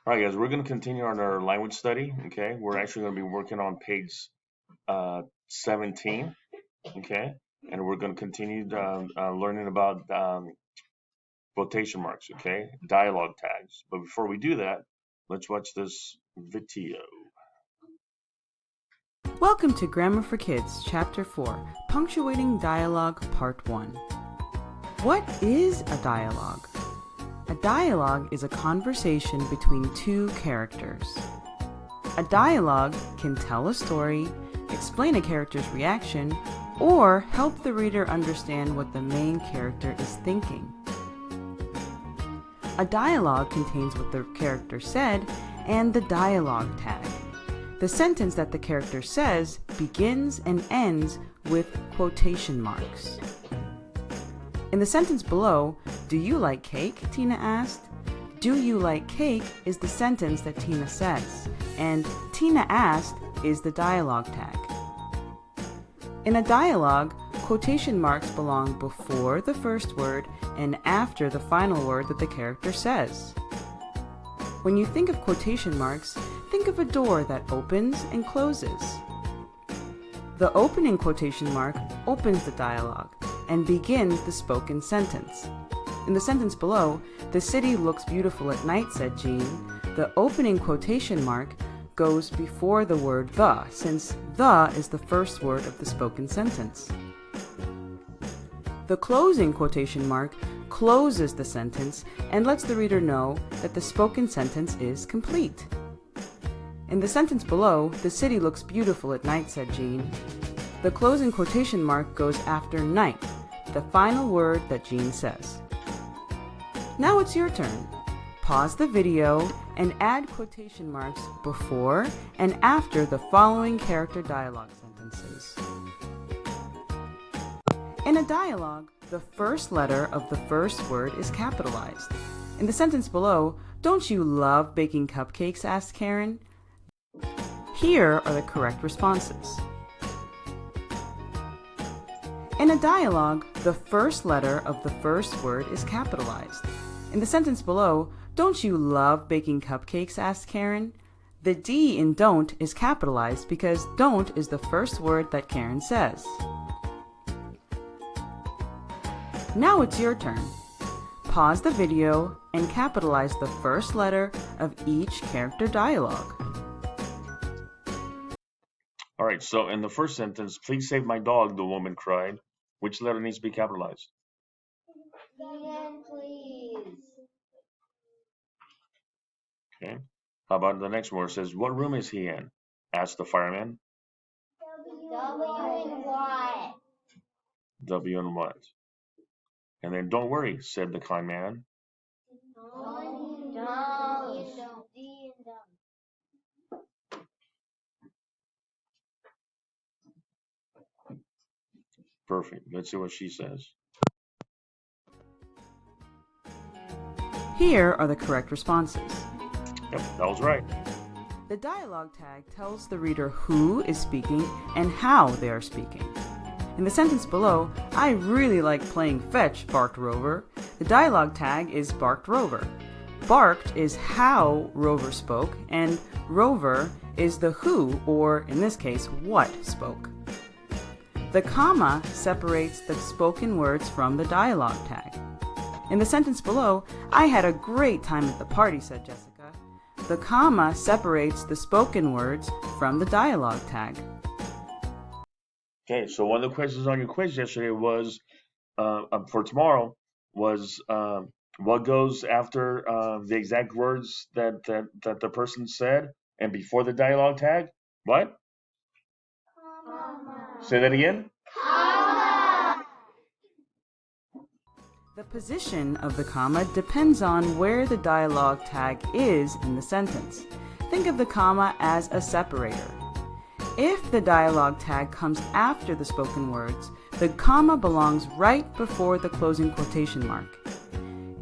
All right, guys, we're going to continue on our language study. Okay, we're actually going to be working on page 17. Okay, and we're going to continue learning about quotation marks. Okay, dialogue tags. But before we do that, let's watch this video. Welcome to Grammar for Kids, Chapter 4, Punctuating Dialogue, Part 1. What is a dialogue? A dialogue is a conversation between two characters. A dialogue can tell a story, explain a character's reaction, or help the reader understand what the main character is thinking. A dialogue contains what the character said and the dialogue tag. The sentence that the character says begins and ends with quotation marks. In the sentence below, "Do you like cake?" Tina asked. "Do you like cake" is the sentence that Tina says, and "Tina asked" is the dialogue tag. In a dialogue, quotation marks belong before the first word and after the final word that the character says. When you think of quotation marks, think of a door that opens and closes. The opening quotation mark opens the dialogue and begins the spoken sentence. In the sentence below, "The city looks beautiful at night," said Jean. The opening quotation mark goes before the word "the," since "the" is the first word of the spoken sentence. The closing quotation mark closes the sentence and lets the reader know that the spoken sentence is complete. In the sentence below, "The city looks beautiful at night," said Jean. The closing quotation mark goes after "night," the final word that Jean says. Now it's your turn. Pause the video and add quotation marks before and after the following character dialogue sentences. In a dialogue, the first letter of the first word is capitalized. In the sentence below, "Don't you love baking cupcakes?" asked Karen. Here are the correct responses. In a dialogue, the first letter of the first word is capitalized. In the sentence below, "Don't you love baking cupcakes?" asked Karen. The D in "don't" is capitalized because "don't" is the first word that Karen says. Now it's your turn. Pause the video and capitalize the first letter of each character dialogue. All right, so in the first sentence, "Please save my dog," the woman cried. Which letter needs to be capitalized? Again, please. Okay. How about the next one where it says, "What room is he in?" asked the fireman. W and Y. W and what? And then, "Don't worry," said the kind man. Don't. D and don't. Perfect. Let's see what she says. Here are the correct responses. Yep, that was right. The dialogue tag tells the reader who is speaking and how they are speaking. In the sentence below, "I really like playing fetch," barked Rover. The dialogue tag is barked Rover. Barked is how Rover spoke, and Rover is the who, or in this case, what spoke. The comma separates the spoken words from the dialogue tag. In the sentence below, "I had a great time at the party," said Jessica. The comma separates the spoken words from the dialogue tag. Okay, so one of the questions on your quiz yesterday was, for tomorrow, was what goes after the exact words that the person said and before the dialogue tag? What? Comma. Say that again? Comma. The position of the comma depends on where the dialogue tag is in the sentence. Think of the comma as a separator. If the dialogue tag comes after the spoken words, the comma belongs right before the closing quotation mark.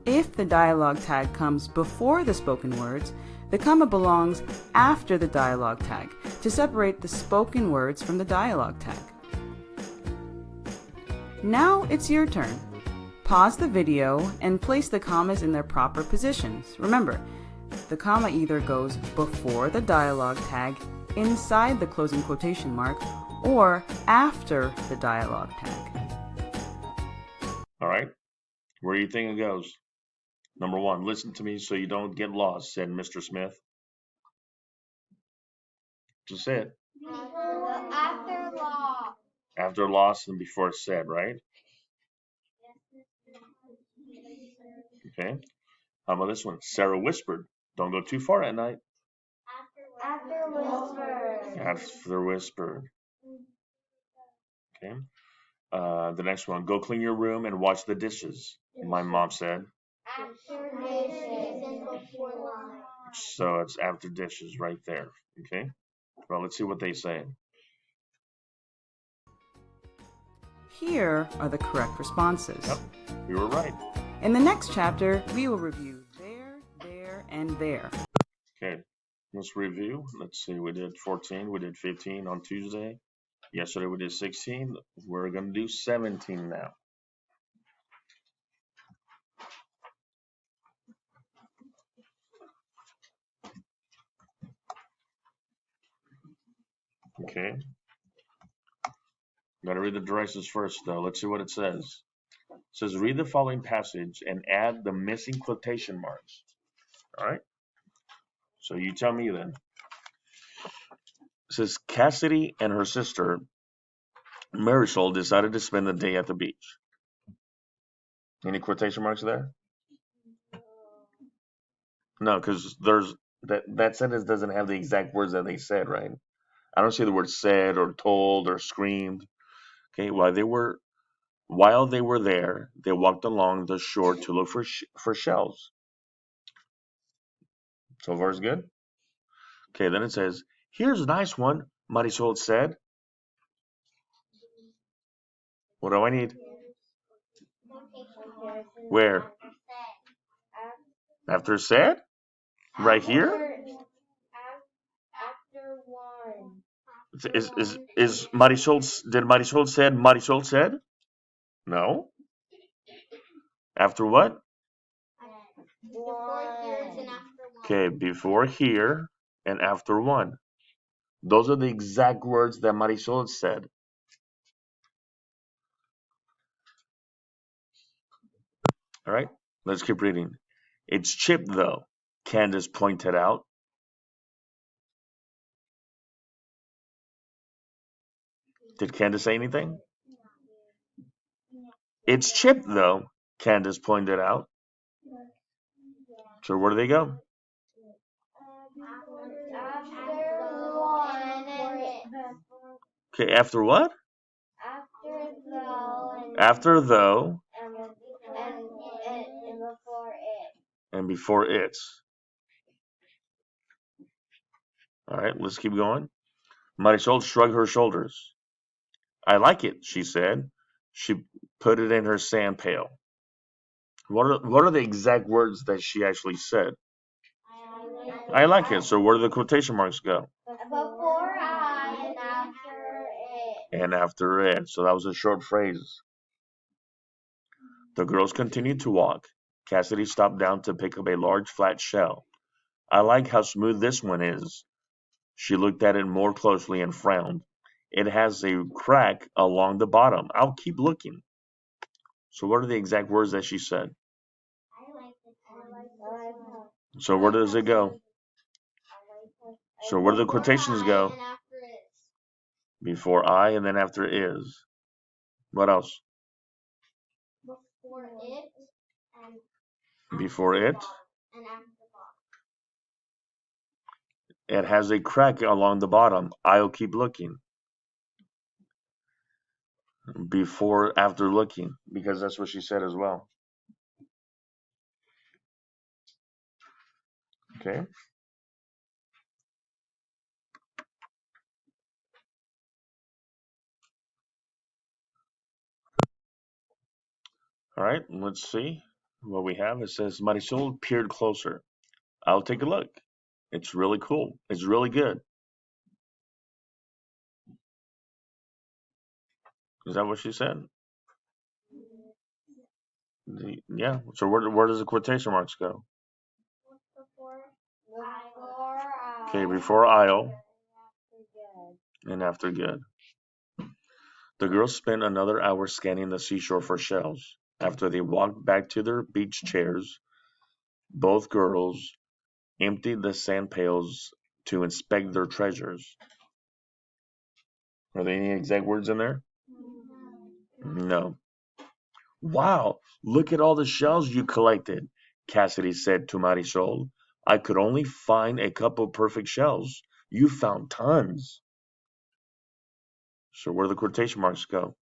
If the dialogue tag comes before the spoken words, the comma belongs after the dialogue tag to separate the spoken words from the dialogue tag. Now it's your turn. Pause the video and place the commas in their proper positions. Remember, The comma either goes before the dialogue tag, inside the closing quotation mark, or after the dialogue tag. All right, where do you think it goes? Number one, listen to me so you don't get lost, said Mr. Smith. Just say it. After law. After lost and before said, right? Okay. How about this one? Sarah whispered, don't go too far at night. After whispered. After whispered. Okay. The next one, go clean your room and wash the dishes, my mom said. After dishes and before lunch. So it's after dishes right there. Okay. Well, let's see what they say. Here are the correct responses. Yep, you were right. In the next chapter, we will review there, and there. Okay, let's review. Let's see, we did 14, we did 15 on Tuesday. Yesterday we did 16. We're going to do 17 now. Okay. Got to read the directions first, though. Let's see what it says. It says, read the following passage and add the missing quotation marks. All right? So you tell me then. It says, Cassidy and her sister, Marisol, decided to spend the day at the beach. Any quotation marks there? No, because there's that sentence doesn't have the exact words that they said, right? I don't see the word said or told or screamed. Okay, while they were there, they walked along the shore to look for shells. So far, is good. Okay, then it says, "Here's a nice one," Marisol said. What do I need? Where? After said? Right here? After one. Is Marisol? Did Marisol said? Marisol said? No. After what? Before here's and after one. Okay, before here and after one. Those are the exact words that Marisol said. All right, let's keep reading. It's Chip, though, Candace pointed out. Did Candace say anything? It's Chip, though, Candace pointed out. So where do they go? After one. Okay, after what? After though. After though And before it. and before it's. All right, let's keep going. Marisol shrugged her shoulders. I like it, she said. She put it in her sand pail. What are the exact words that she actually said? I like it. So where do the quotation marks go? Before I and after it. And after it. So that was a short phrase. The girls continued to walk. Cassidy stopped down to pick up a large flat shell. I like how smooth this one is. She looked at it more closely and frowned. It has a crack along the bottom. I'll keep looking. So what are the exact words that she said? So where does it go? So where do the quotations go? Before I and then after is. What else? Before it and Before it. and after It has a crack along the bottom. I'll keep looking. Before, after looking. Because that's what she said as well. Okay. All right, let's see what we have. It says Marisol peered closer. I'll take a look. It's really cool. It's really good. Is that what she said? Yeah. So where does the quotation marks go? before Okay, before aisle and after good. The girls spent another hour scanning the seashore for shells. After they walked back to their beach chairs, both girls emptied the sand pails to inspect their treasures. Are there any exact words in there? No. Wow, look at all the shells you collected, Cassidy said to Marisol. I could only find a couple perfect shells. You found tons. So where do the quotation marks go?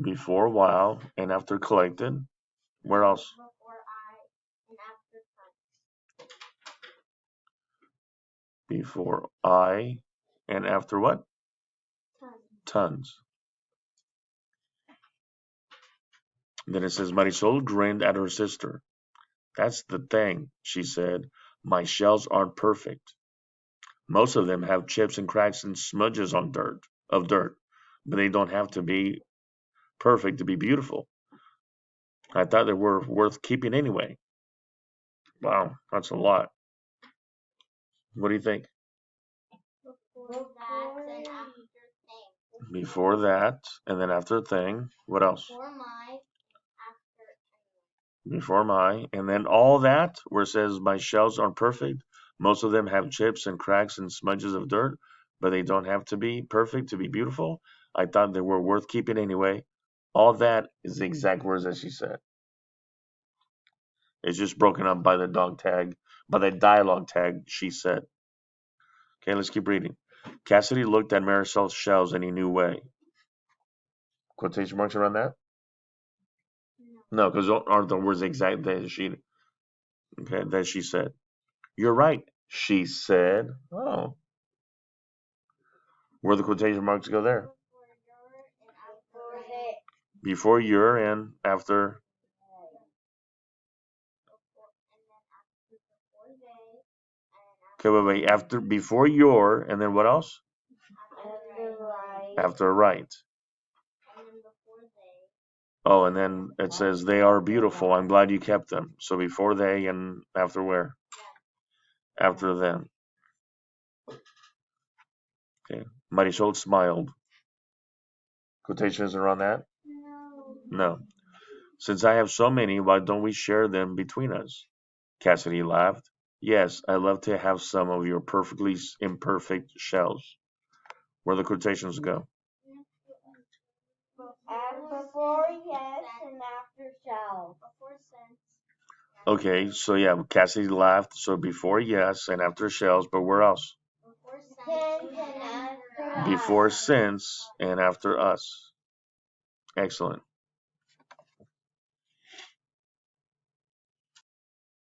Before wow and after collected. Where else? Before I and after what? Tons. Then it says Marisol grinned at her sister. That's the thing, she said. My shells aren't perfect. Most of them have chips and cracks and smudges on dirt, but they don't have to be perfect to be beautiful. I thought they were worth keeping anyway. Wow, that's a lot. What do you think? Before that, and then after thing. What else? Before my, and then all that, where it says my shells aren't perfect. Most of them have chips and cracks and smudges of dirt, but they don't have to be perfect to be beautiful. I thought they were worth keeping anyway. All that is the exact words that she said. It's just broken up by the dog tag, by the dialogue tag, she said. Okay, let's keep reading. Cassidy looked at Marisol's shells in a new way. Quotation marks around that? No, because aren't the words exact that she said. You're right, she said. Oh. Where the quotation marks go there? Before your and after. Okay, wait. After, before your, and then what else? After right. Oh, and then it says they are beautiful. I'm glad you kept them. So before they and after where? After them. Okay. Marisol smiled. Quotations around that? No. Since I have so many, why don't we share them between us? Cassidy laughed. Yes, I'd love to have some of your perfectly imperfect shells. Where the quotations go? Before yes and after shall. Okay, so yeah, Cassidy laughed. So before yes and after shells, but where else? Since and after Before us. since and after us. Excellent.